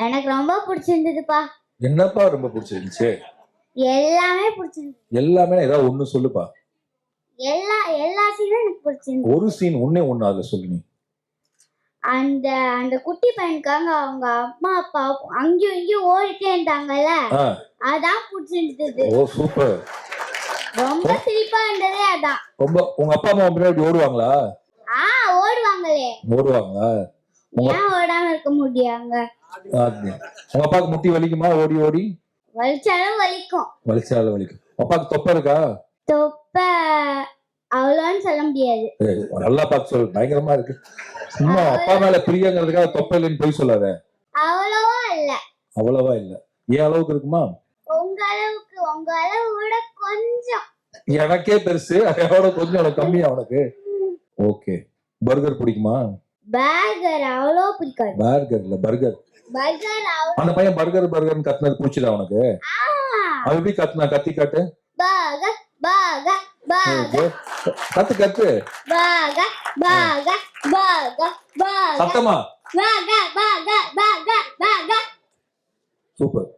எனக்கு ரொம்ப பிடிச்சிருந்ததுப்பா. என்னப்பா ரொம்ப பிடிச்சிருந்துச்சு? எல்லாமே பிடிச்சிருந்தது. எல்லாமே ஏதாவது ஒண்ணு சொல்லுப்பா. எல்லா சீனும் எனக்கு பிடிச்சிருந்தது. ஒரு சீன் ஒண்ணே ஒண்ணு அதுல சொல்லு நீ. அந்த அந்த குட்டி பையனுக்காக அவங்க அம்மா அப்பா அங்கேயும் இங்கேயும் ஓடிட்டே இருந்தாங்கல்ல, அதான் பிடிச்சிருந்தது. ஓ சூப்பர். ரொம்ப சிரிப்பா இருந்ததே அதான். ரொம்ப உங்க அப்பா அம்மா முன்னாடி ஓடுவாங்களா? ஓடுவாங்களே. ஓடுவாங்களா? ஏன் ஓடாம இருக்க முடியாங்க? உங்க அப்பாவுக்கு முட்டி வலிக்குமா ஓடி ஓடி? வலிச்சாலும் வலிக்கும். வலிச்சாலும் வலிக்கும். அப்பாவுக்கு தொப்பை இருக்கா? தொப்பை அவ்வளோன்னு சொல்ல முடியாது. நல்லா பார்த்து சொல்லு. பயங்கரமா இருக்கு. சும்மா அப்பா மேல பிரியங்கிறதுக்காக தொப்பை இல்லைன்னு போய் சொல்லாத. அவ்வளவா இல்ல. அவ்வளவா இல்ல. ஏன் அளவுக்கு இருக்குமா? உங்க அளவு விட கொஞ்சம். எனக்கே பெருசு, அதோட கொஞ்சம் எனக்கு கம்மியா உனக்கு. ஓகே. பர்கர் பிடிக்குமா? பர்கர் அவ்வளோ பிடிக்காது. பர்கர் இல்ல பர்கர். அந்த பையன் பர்கர்னு கத்துனது பிடிச்சதா உனக்கு? அது எப்படி கத்துனா? கத்தி காட்டு. Burger burger burger. கத்து கத்து. Burger burger burger burger. சத்தமா. Burger burger burger burger. Super.